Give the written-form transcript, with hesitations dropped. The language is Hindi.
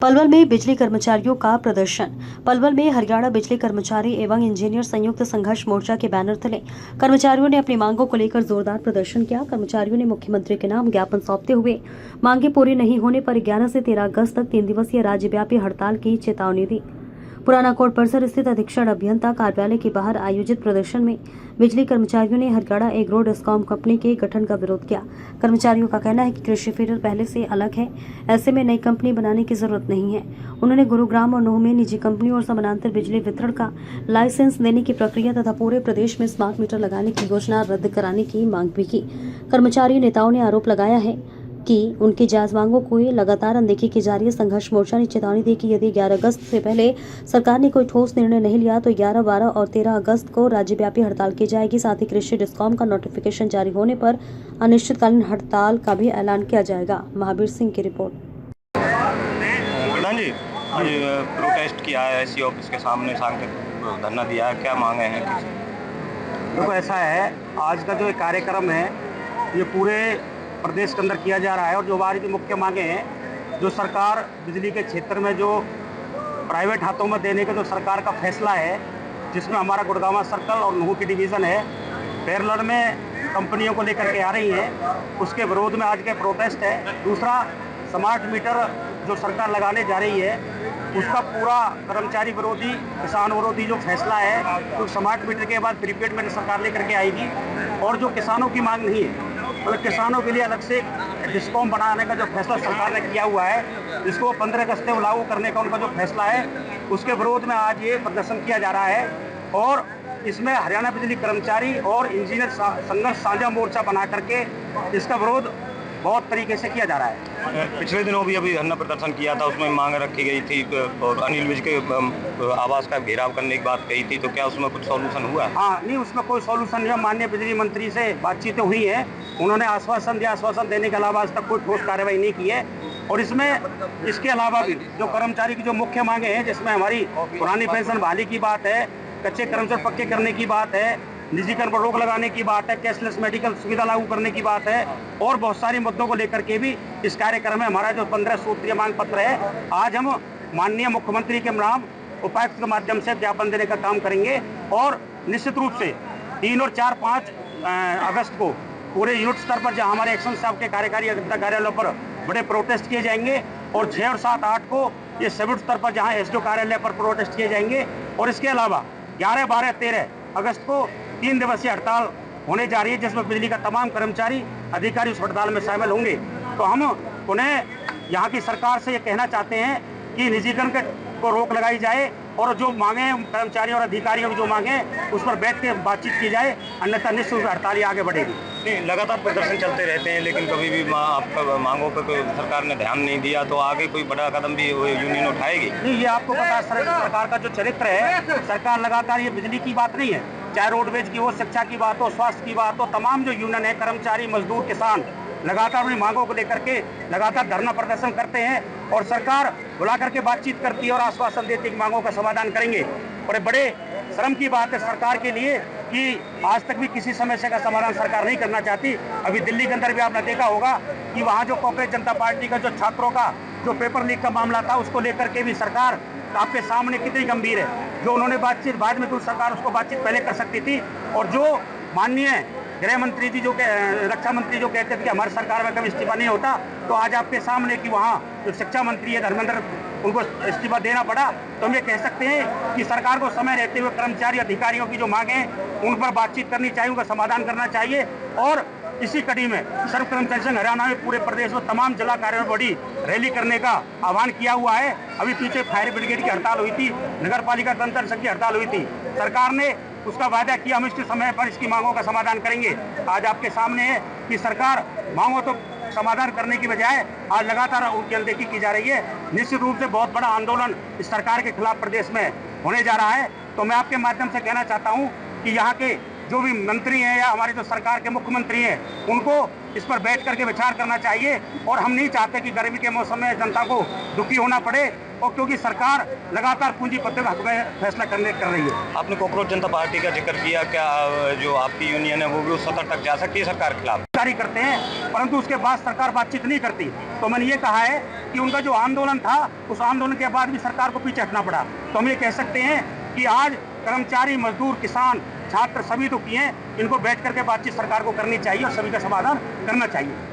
पलवल में बिजली कर्मचारियों का प्रदर्शन। पलवल में हरियाणा बिजली कर्मचारी एवं इंजीनियर संयुक्त संघर्ष मोर्चा के बैनर तले कर्मचारियों ने अपनी मांगों को लेकर जोरदार प्रदर्शन किया। कर्मचारियों ने मुख्यमंत्री के नाम ज्ञापन सौंपते हुए मांगे पूरी नहीं होने पर 11 से 13 अगस्त तक 3 दिवसीय राज्यव्यापी हड़ताल की चेतावनी दी। पुराना कोर्ट परिसर स्थित अधीक्षण अभियंता कार्यालय के बाहर आयोजित प्रदर्शन में बिजली कर्मचारियों ने हरियाणा एग्रो डिस्कॉम कंपनी के गठन का विरोध किया। कर्मचारियों का कहना है कि कृषि फीडर पहले से अलग है, ऐसे में नई कंपनी बनाने की जरूरत नहीं है। उन्होंने गुरुग्राम और नूह में निजी कंपनी और समानांतर बिजली वितरण का लाइसेंस देने की प्रक्रिया तथा पूरे प्रदेश में स्मार्ट मीटर लगाने की योजना रद्द कराने की मांग भी की। कर्मचारी नेताओं ने आरोप लगाया है कि उनकी जायज मांगों को लगातार अनदेखी की जा रही है। संघर्ष मोर्चा ने चेतावनी दी कि यदि 11 अगस्त से पहले सरकार ने कोई ठोस निर्णय नहीं लिया तो 11, 12 और 13 अगस्त को राज्यव्यापी हड़ताल की जाएगी। साथ ही कृषि डिस्कॉम का नोटिफिकेशन जारी होने पर अनिश्चितकालीन हड़ताल का भी ऐलान किया जाएगा। महावीर सिंह की रिपोर्ट। जी, आज प्रोटेस्ट किया है एससी ऑफिस के सामने, धरना दिया है, क्या मांगे हैं? देखो, ऐसा है, आज का जो कार्यक्रम है ये पूरे प्रदेश के अंदर किया जा रहा है और जो हमारी जो मुख्य मांगे हैं, जो सरकार बिजली के क्षेत्र में जो प्राइवेट हाथों में देने का जो सरकार का फैसला है, जिसमें हमारा गुड़गांव सर्कल और नूह की डिवीज़न है पैरेलल में कंपनियों को लेकर के आ रही हैं, उसके विरोध में आज के प्रोटेस्ट है। दूसरा, स्मार्ट मीटर जो सरकार लगाने जा रही है उसका पूरा कर्मचारी विरोधी, किसान विरोधी जो फैसला है, तो स्मार्ट मीटर के बाद प्रीपेड मीटर सरकार लेकर के आएगी। और जो किसानों की मांग नहीं है, मतलब किसानों के लिए अलग से डिस्कॉम बनाने का जो फैसला सरकार ने किया हुआ है, जिसको 15 अगस्त से लागू करने का उनका जो फैसला है, उसके विरोध में आज ये प्रदर्शन किया जा रहा है। और इसमें हरियाणा बिजली कर्मचारी और इंजीनियर संघर्ष साझा मोर्चा बना करके इसका विरोध बहुत तरीके से किया जा रहा है। पिछले दिनों भी अभी धरना प्रदर्शन किया था, उसमें मांग रखी गई थी और अनिल विज के आवास का घेराव करने की बात कही थी, तो क्या उसमें कुछ सॉल्यूशन हुआ है? हाँ, नहीं, उसमें कोई सॉल्यूशन नहीं है। माननीय बिजली मंत्री से बातचीत हुई है, उन्होंने आश्वासन दिया, आश्वासन देने के अलावा आज तक कोई ठोस कार्रवाई नहीं की है। और इसमें इसके अलावा भी जो कर्मचारी की जो मुख्य मांगे हैं, जिसमें हमारी पुरानी पेंशन बहाली की बात है, कच्चे कर्मचारी पक्के करने की बात है, निजीकरण पर रोक लगाने की बात है, कैशलेस मेडिकल सुविधा लागू करने की बात है और बहुत सारे मुद्दों को लेकर के भी इस कार्यक्रम में हमारा जो 15 सूत्रीय मांग पत्र है, आज हम माननीय मुख्यमंत्री के नाम उपायुक्त के माध्यम से ज्ञापन देने का काम करेंगे। और निश्चित रूप से 3 और 4, 5 अगस्त को पूरे यूनिट स्तर पर जहाँ हमारे एक्शन साहब के कार्यकारी अभियंता कार्यालय पर बड़े प्रोटेस्ट किए जाएंगे और 6 और 7, 8 को ये सभी स्तर पर जहाँ एसडीओ कार्यालय पर प्रोटेस्ट किए जाएंगे। और इसके अलावा 11, 12, 13 अगस्त को 3 दिवसीय हड़ताल होने जा रही है, जिसमें बिजली का तमाम कर्मचारी अधिकारी उस हड़ताल में शामिल होंगे। तो हम उन्हें यहाँ की सरकार से ये कहना चाहते हैं कि निजीकरण को रोक लगाई जाए और जो मांगे कर्मचारियों और अधिकारियों की जो मांगे उस पर बैठ के बातचीत की जाए, अन्यथा निश्चित रूप से हड़ताल आगे बढ़ेगी। नहीं, लगातार प्रदर्शन चलते रहते हैं, लेकिन कभी भी आपका मांगों पर कोई सरकार ने ध्यान नहीं दिया, तो आगे कोई बड़ा कदम भी यूनियन उठाएगी? नहीं, ये आपको पता है, सरकार का जो चरित्र है, सरकार लगातार, ये बिजली की बात नहीं है, चाहे रोडवेज की हो, शिक्षा की बात हो, स्वास्थ्य की बात हो, तमाम जो यूनियन है, कर्मचारी, मजदूर, किसान लगातार अपनी मांगों को लेकर के लगातार धरना प्रदर्शन करते हैं और सरकार बुला करके बातचीत करती है और आश्वासन देती है कि मांगों का समाधान करेंगे। और बड़े शर्म की बात है सरकार के लिए कि आज तक भी किसी समस्या का समाधान सरकार नहीं करना चाहती। अभी दिल्ली के अंदर भी आपने देखा होगा कि वहाँ जो कांग्रेस जनता पार्टी का जो छात्रों का जो पेपर लीक का मामला था, उसको लेकर के भी सरकार आपके सामने कितनी गंभीर है। जो उन्होंने बातचीत बाद में, तो सरकार उसको बातचीत पहले कर सकती थी। और जो माननीय गृह मंत्री जी, जो रक्षा मंत्री जो कहते थे कि हमारी सरकार में कभी इस्तीफा नहीं होता, तो आज आपके सामने कि वहाँ जो शिक्षा मंत्री है धर्मेंद्र, उनको इस्तीफा देना पड़ा। तो हम ये कह सकते हैं कि सरकार को समय रहते हुए कर्मचारी अधिकारियों की जो मांगे हैं उन पर बातचीत करनी चाहिए, उनका समाधान करना चाहिए। और इसी कड़ी में सर्व कर्मचारी संघ हरियाणा में पूरे प्रदेश में तमाम जिला कार्यालय में बड़ी रैली करने का आह्वान किया हुआ है। अभी पीछे फायर ब्रिगेड की हड़ताल हुई थी, नगर पालिका कर्मचारी संघ की हड़ताल हुई थी, सरकार ने उसका वादा किया हम इसके समय पर इसकी मांगों का समाधान करेंगे। आज आपके सामने है कि सरकार मांगों तो समाधान करने की बजाय आज लगातार उनकी अनदेखी की जा रही है। निश्चित रूप से बहुत बड़ा आंदोलन इस सरकार के खिलाफ प्रदेश में होने जा रहा है। तो मैं आपके माध्यम से कहना चाहता हूँ कि यहाँ के जो भी मंत्री हैं या हमारे जो सरकार के मुख्यमंत्री हैं, उनको इस पर बैठ करके विचार करना चाहिए। और हम नहीं चाहते कि गर्मी के मौसम में जनता को दुखी होना पड़े, और क्योंकि सरकार लगातार पूंजीपतियों के हक में फैसला कर रही है। आपने कॉकरोच जनता पार्टी का जिक्र किया, क्या जो आपकी यूनियन है वो भी उस सतर तक जा सकती है सरकार के खिलाफ? जारी करते हैं, परंतु उसके बाद सरकार बातचीत नहीं करती। तो मैंने ये कहा है कि उनका जो आंदोलन था, उस आंदोलन के बाद भी सरकार को पीछे हटना पड़ा। तो हम ये कह सकते हैं कि आज कर्मचारी, मजदूर, किसान, छात्र सभी दुखी हैं। इनको बैठ करके बातचीत सरकार को करनी चाहिए और सभी का समाधान करना चाहिए।